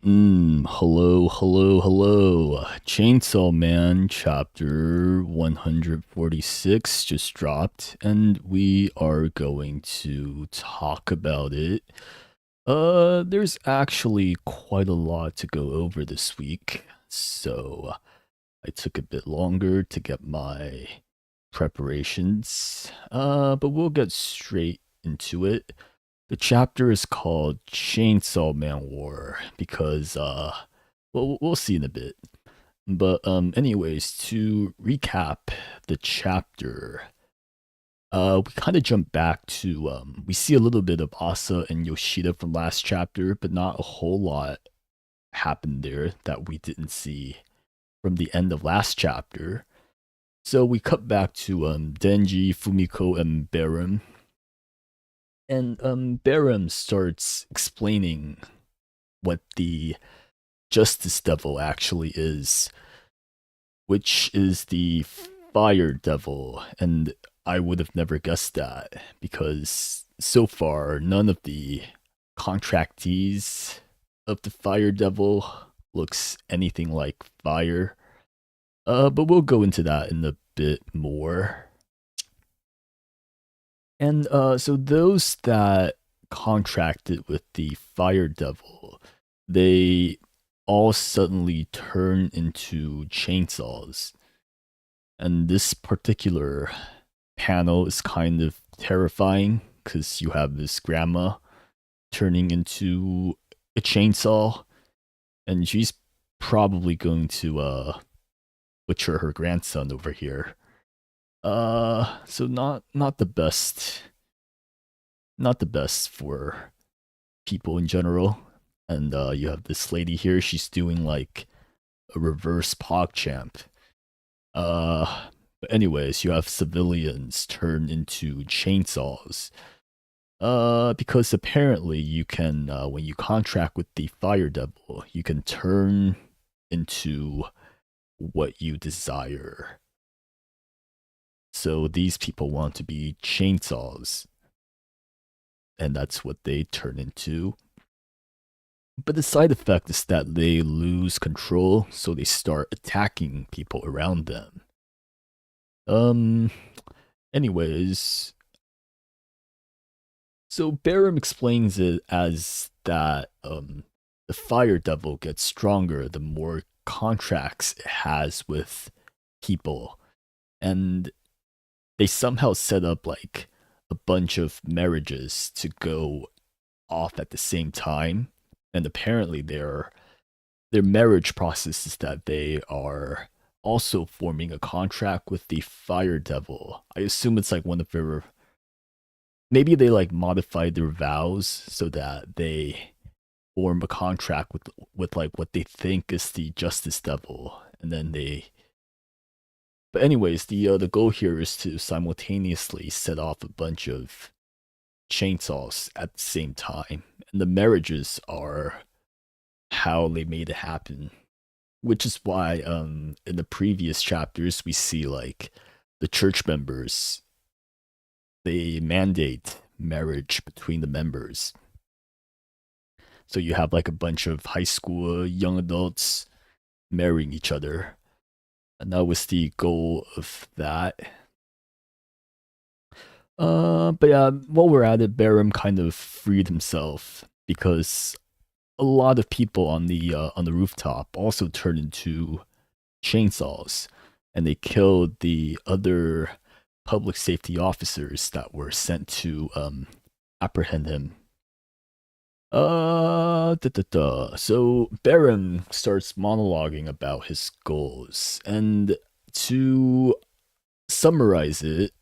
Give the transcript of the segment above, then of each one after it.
Hello. Chainsaw Man chapter 146 just dropped, and we are going to talk about it. There's actually quite a lot to go over this week, so I took a bit longer to get my preparations. But we'll get straight into it. The chapter is called Chainsaw Man War because well we'll see in a bit. But anyways, to recap the chapter, we kind of jump back to we see a little bit of Asa and Yoshida from last chapter, but not a whole lot happened there that we didn't see from the end of last chapter. So we cut back to Denji, Fumiko, and Barum, and Barum starts explaining what the Justice Devil actually is, which is the Fire Devil. And I would have never guessed that because so far, none of the contractees of the Fire Devil looks anything like fire. But we'll go into that in a bit more. And so those that contracted with the Fire Devil, they all suddenly turn into chainsaws. And this particular panel is kind of terrifying because you have this grandma turning into a chainsaw, and she's probably going to butcher her grandson over here. So not the best, not the best for people in general. And you have this lady here. She's doing like a reverse PogChamp. But anyways, you have civilians turn into chainsaws. Because apparently you can, when you contract with the Fire Devil, you can turn into what you desire. So these people want to be chainsaws, and that's what they turn into. But the side effect is that they lose control, so they start attacking people around them. Um, anyways, so Barum explains it as that the Fire Devil gets stronger the more contracts it has with people, and they somehow set up like a bunch of marriages to go off at the same time, and apparently their marriage process is that they are also forming a contract with the Fire Devil. I assume it's like one of their, maybe they like modified their vows so that they form a contract with like what they think is the Justice Devil, and then they. But anyways, the goal here is to simultaneously set off a bunch of chainsaws at the same time, and the marriages are how they made it happen. Which is why in the previous chapters we see like the church members, they mandate marriage between the members. So you have like a bunch of high school young adults marrying each other. And that was the goal of that. But yeah, while we're at it, Barum kind of freed himself because a lot of people on the rooftop also turned into chainsaws, and they killed the other public safety officers that were sent to apprehend him. So Baron starts monologuing about his goals, and to summarize it,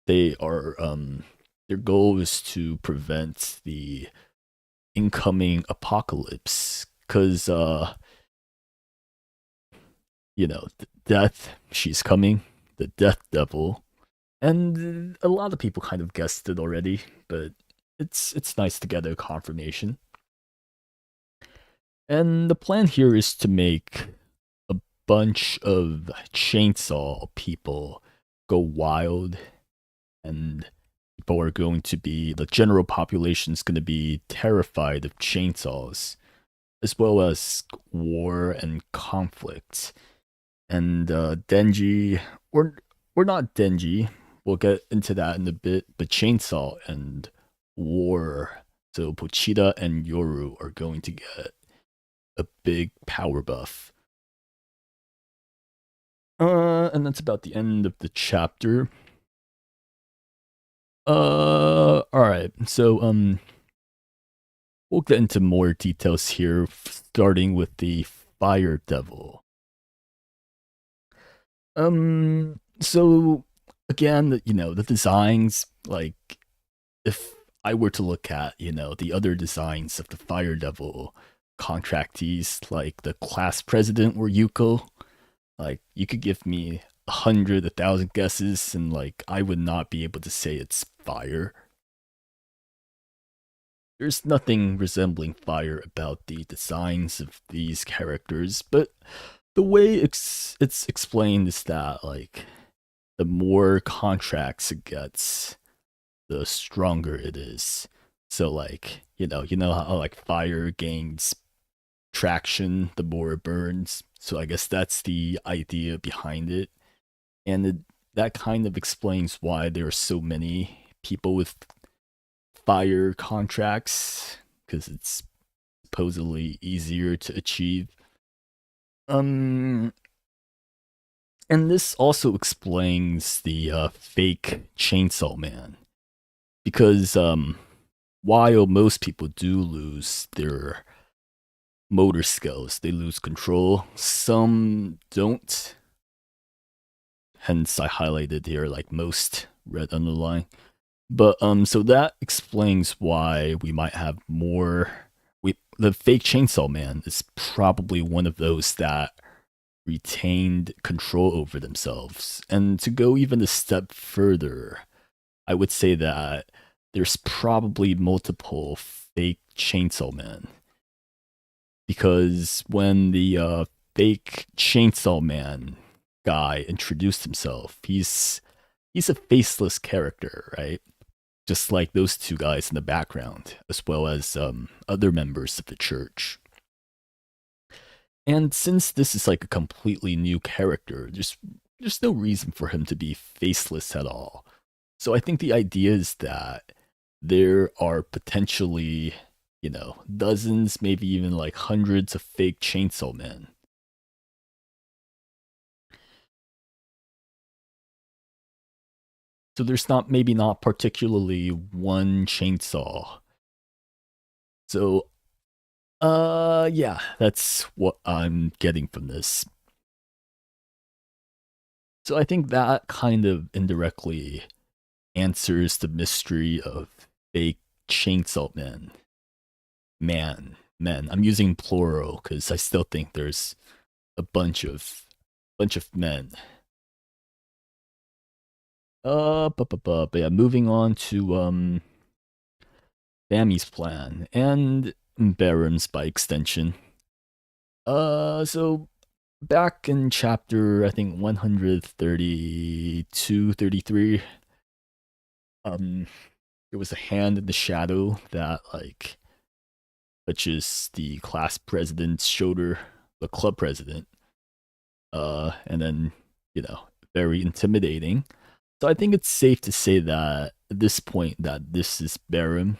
they are their goal is to prevent the incoming apocalypse, because death, she's coming, the Death Devil, and a lot of people kind of guessed it already, but it's nice to get a confirmation. And the plan here is to make a bunch of chainsaw people go wild, and people are going to be, the general population is going to be terrified of chainsaws, as well as war and conflict. And Denji, or not Denji, we'll get into that in a bit, but Chainsaw and War. So Pochita and Yoru are going to get a big power buff. And that's about the end of the chapter. Alright, so, we'll get into more details here, starting with the Fire Devil. So again, the designs, like, if I were to look at, the other designs of the Fire Devil contractees, like the class president or Yuko, like, you could give me 100, 1,000 guesses, and like, I would not be able to say it's fire. There's nothing resembling fire about the designs of these characters, but the way it's explained is that, like, the more contracts it gets, the stronger it is. So like, you know how like fire gains traction the more it burns. So I guess that's the idea behind it. And that kind of explains why there are so many people with fire contracts, because it's supposedly easier to achieve. Um, and this also explains the fake Chainsaw Man, because while most people do lose their motor skills, they lose control, some don't. Hence, I highlighted here like most red underline. But so that explains why we might have more. The fake Chainsaw Man is probably one of those that retained control over themselves. And to go even a step further, I would say that there's probably multiple fake Chainsaw Men, because when the fake Chainsaw Man guy introduced himself, he's a faceless character, right? Just like those two guys in the background, as well as other members of the church. And since this is like a completely new character, there's no reason for him to be faceless at all. So I think the idea is that there are potentially, dozens, maybe even like hundreds of fake Chainsaw Men. So there's maybe not particularly one chainsaw. So yeah, that's what I'm getting from this. So I think that kind of indirectly answers the mystery of fake Chainsaw Men. Men. I'm using plural because I still think there's a bunch of men. But yeah, moving on to Fami's plan and Baron's by extension. So back in chapter, I think 132, 33, there was a hand in the shadow that like touches the class president's shoulder, the club president, and then, very intimidating. So I think it's safe to say that at this point that this is Baron,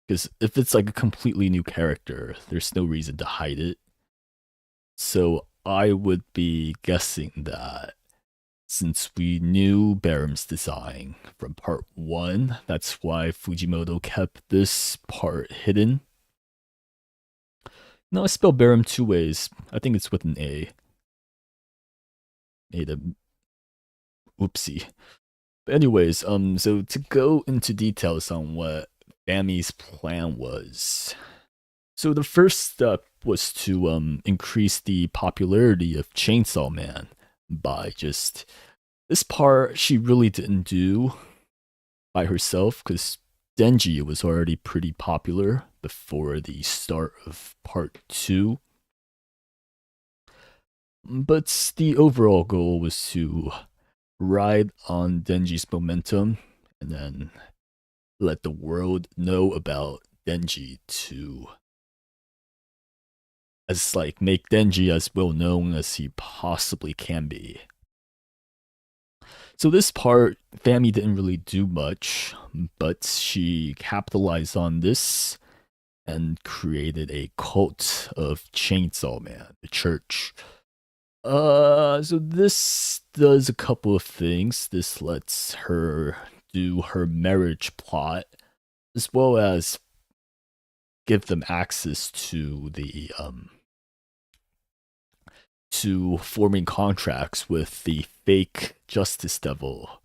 because if it's like a completely new character, there's no reason to hide it. So I would be guessing that since we knew Barum's design from part 1, that's why Fujimoto kept this part hidden. No, I spell Barum two ways. I think it's with an A. Made a whoopsie. But anyways, so to go into details on what Fami's plan was. So the first step was to increase the popularity of Chainsaw Man by just, this part she really didn't do by herself, because Denji was already pretty popular before the start of part 2. But the overall goal was to ride on Denji's momentum and then let the world know about Denji to as like make Denji as well known as he possibly can be. So this part, Fami didn't really do much, but she capitalized on this and created a cult of Chainsaw Man, the church. So this does a couple of things. This lets her do her marriage plot, as well as give them access to forming contracts with the fake Justice Devil.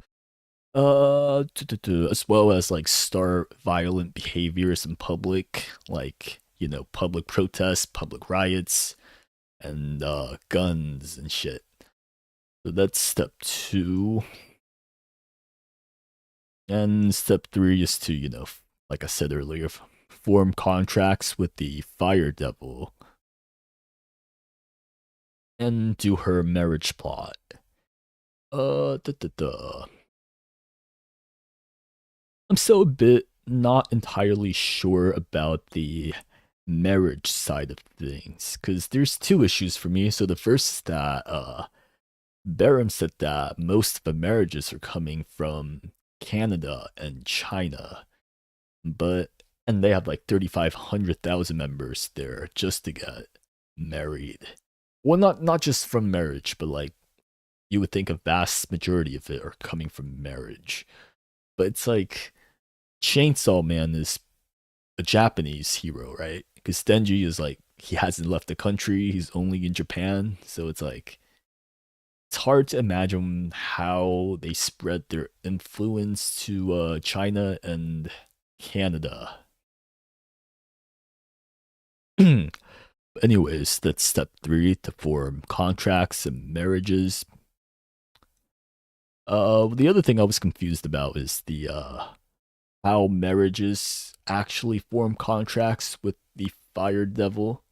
As well as like start violent behaviors in public, like public protests, public riots, and guns and shit. So that's step 2. And step 3 is to, like I said earlier, form contracts with the Fire Devil and do her marriage plot. I'm still a bit not entirely sure about the marriage side of things, because there's 2 issues for me. So the first is that Barum said that most of the marriages are coming from Canada and China, and they have like 3,500,000 members there just to get married. Well, not just from marriage, but like you would think a vast majority of it are coming from marriage. But it's like Chainsaw Man is a Japanese hero, right? Because Denji is like he hasn't left the country; he's only in Japan, so it's like it's hard to imagine how they spread their influence to China and Canada. Anyways, that's step 3 to form contracts and marriages. The other thing I was confused about is the how marriages actually form contracts with the Fire Devil.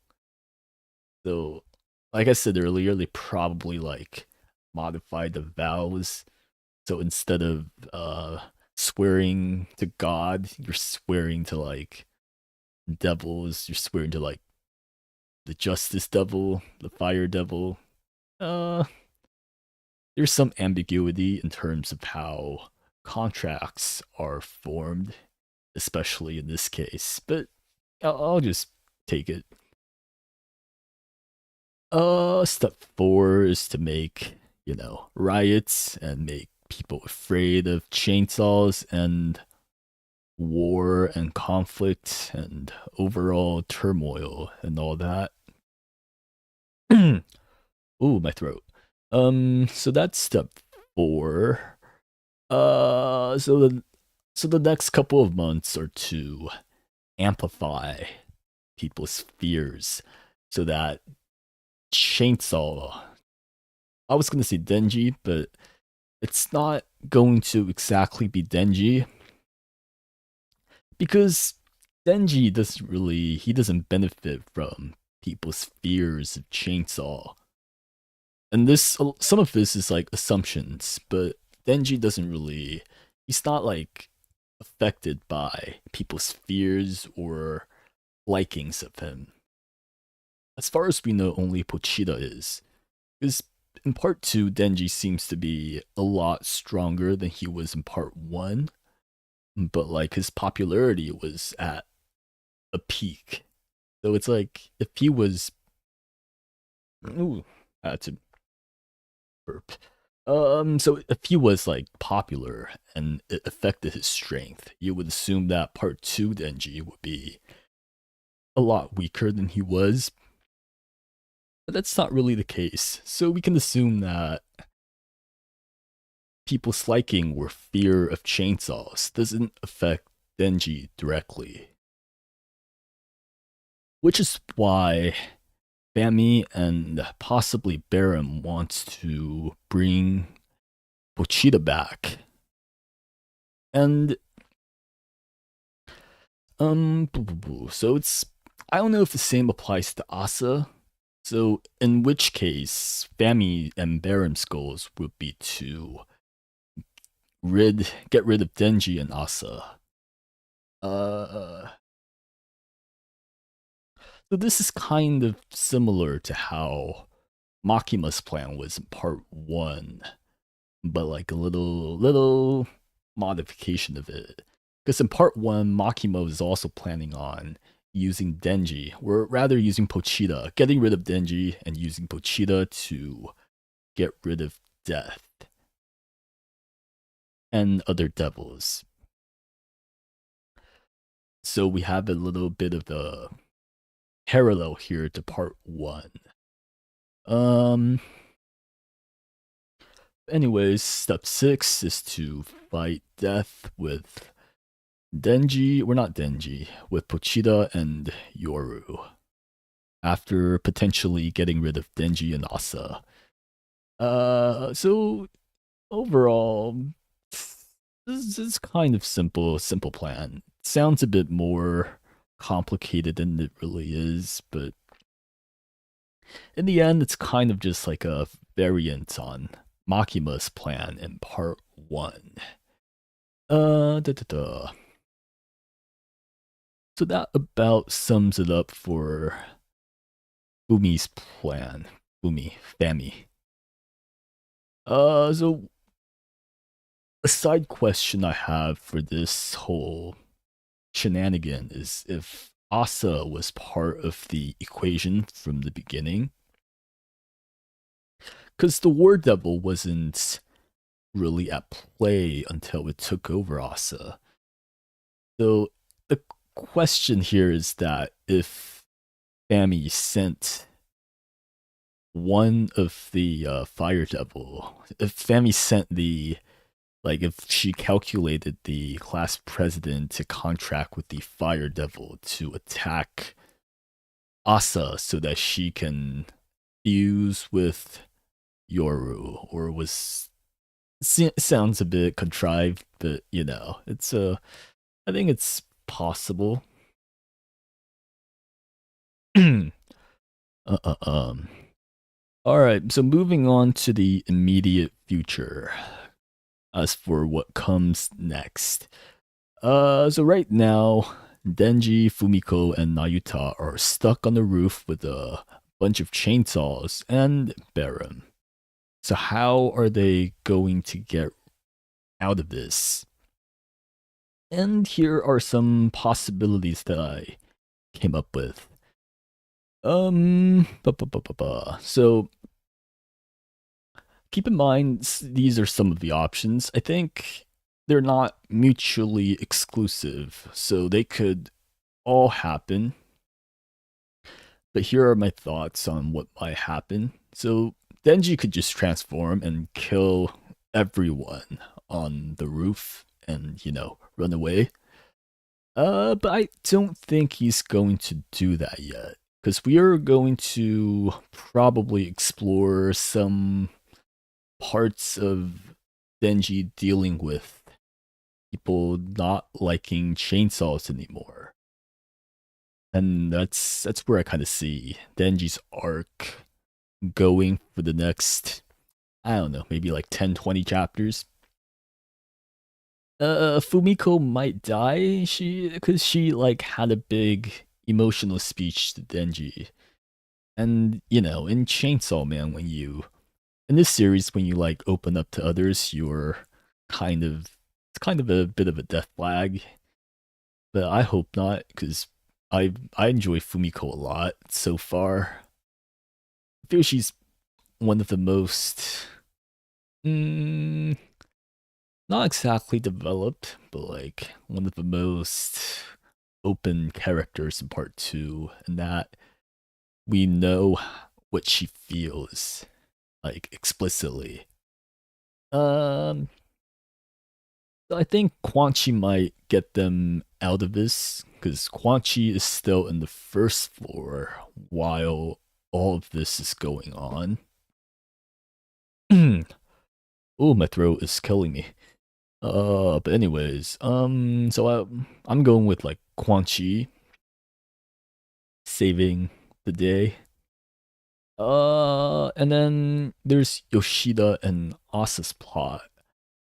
So, like I said earlier, they probably like modified the vows. So instead of swearing to God, you're swearing to like devils. You're swearing to like the Justice Devil, the Fire Devil. Uh, there's some ambiguity in terms of how contracts are formed, especially in this case, but I'll just take it. Step 4 is to make, riots and make people afraid of chainsaws and war and conflict and overall turmoil and all that. Ooh, my throat. So that's step 4. So the next couple of months are to amplify people's fears so that Chainsaw, I was gonna say Denji, but it's not going to exactly be Denji because Denji doesn't benefit from people's fears of Chainsaw. And this some of this is like assumptions, but Denji doesn't really he's not like affected by people's fears or likings of him. As far as we know, only Pochita is. Because in part 2, Denji seems to be a lot stronger than he was in part 1, but like his popularity was at a peak. So it's like if he was. Ooh, I had to burp. So if he was like popular and it affected his strength, you would assume that part 2 Denji would be a lot weaker than he was. But that's not really the case. So we can assume that people's liking or fear of chainsaws doesn't affect Denji directly. Which is why Fami and possibly Barum wants to bring Pochita back. And so it's I don't know if the same applies to Asa. So in which case, Fami and Barum's goals would be to get rid of Denji and Asa. Uh So this is kind of similar to how Makima's plan was in part one, but like a little modification of it. Because in part one, Makima was also planning on using Denji, or rather using Pochita, getting rid of Denji and using Pochita to get rid of Death and other devils. So we have a little bit of the parallel here to part one. Um anyways, step 6 is to fight Death with Denji, we're not Denji, with Pochita and Yoru. After potentially getting rid of Denji and Asa. So overall, this is kind of simple plan. Sounds a bit more complicated than it really is, but in the end, it's kind of just like a variant on Makima's plan in part one. Da, da, da. So that about sums it up for Fumi's plan. Fami. So a side question I have for this whole shenanigan is if Asa was part of the equation from the beginning. Because the War Devil wasn't really at play until it took over Asa. So the question here is that if Fami sent one of the Fire Devil, if Fami sent the, like, if she calculated the class president to contract with the Fire Devil to attack Asa so that she can fuse with Yoru, or was sounds a bit contrived, but you know, it's I think it's possible. All right, so moving on to the immediate future. As for what comes next, so right now, Denji, Fumiko, and Nayuta are stuck on the roof with a bunch of chainsaws and Baron. So how are they going to get out of this? And here are some possibilities that I came up with. So keep in mind these are some of the options. I think they're not mutually exclusive, so they could all happen. But here are my thoughts on what might happen. So Denji could just transform and kill everyone on the roof and, you know, run away. But I don't think he's going to do that yet. Because we are going to probably explore some parts of Denji dealing with people not liking chainsaws anymore. And that's where I kind of see Denji's arc going for the next, I don't know, maybe like 10, 20 chapters. Fumiko might die, because she like had a big emotional speech to Denji. And you know, in Chainsaw Man, when you in this series, when you like open up to others, you're kind of it's kind of a bit of a death flag. But I hope not, because I enjoy Fumiko a lot so far. I feel she's one of the most not exactly developed, but like one of the most open characters in part two, and that we know what she feels like explicitly. Um, I think Quan Chi might get them out of this because Quan Chi is still in the first floor while all of this is going on. Oh, my throat is killing me. But anyways, so I'm going with like Quan Chi saving the day. And then there's Yoshida and Asa's plot,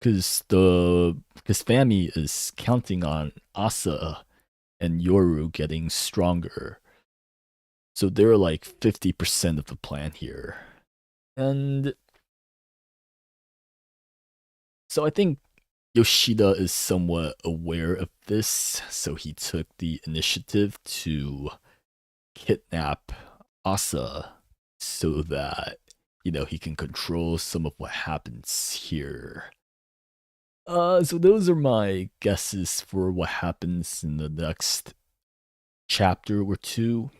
because Fami is counting on Asa and Yoru getting stronger. So they're like 50% of the plan here. And so I think Yoshida is somewhat aware of this, so he took the initiative to kidnap Asa so that, he can control some of what happens here. So those are my guesses for what happens in the next chapter or two.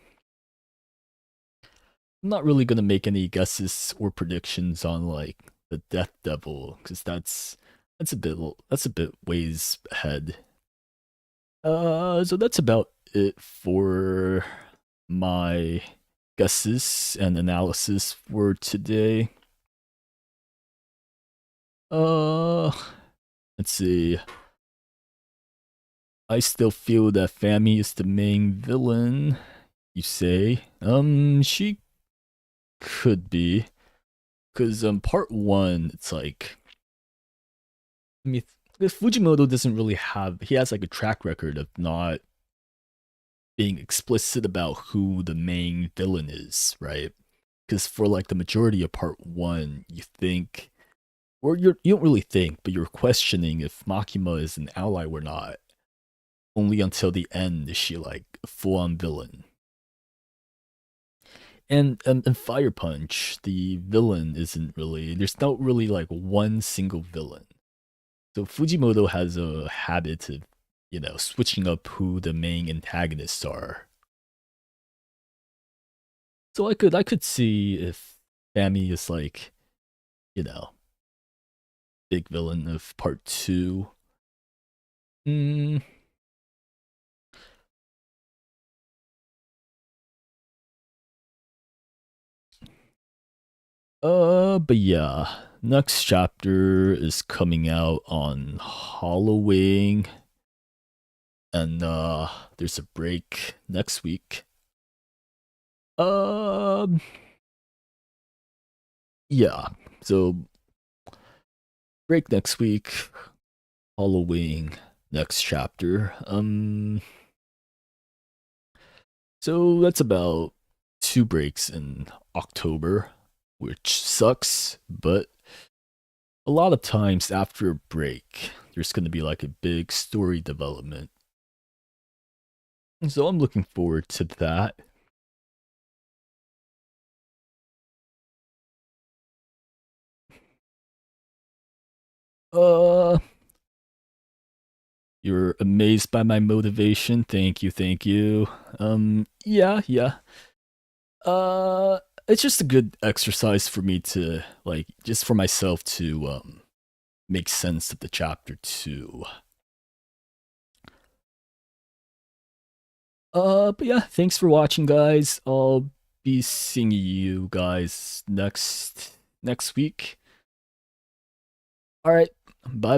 I'm not really gonna make any guesses or predictions on like the Death Devil, because that's a bit ways ahead. So that's about it for my guesses and analysis for today. Uh, let's see. I still feel that Fami is the main villain, you say. She could be. Because, part one, it's like, I mean, Fujimoto doesn't really he has like a track record of not being explicit about who the main villain is, right? Because for like the majority of part one, you think, or you don't really think, but you're questioning if Makima is an ally or not. Only until the end is she like a full-on villain. And Fire Punch, the villain isn't really. There's not really like one single villain. So Fujimoto has a habit of, switching up who the main antagonists are. So I could see if Fami is like, you know, big villain of part two. Mm, but yeah, next chapter is coming out on Halloween, and there's a break next week. Um, yeah, so break next week, Halloween next chapter. So that's about 2 breaks in October, which sucks, but a lot of times after a break, there's going to be like a big story development. So I'm looking forward to that. Uh, you're amazed by my motivation. Thank you, thank you. Yeah, yeah. Uh, it's just a good exercise for me to like, just for myself to make sense of the chapter too. But yeah, thanks for watching, guys. I'll be seeing you guys next week. All right, bye.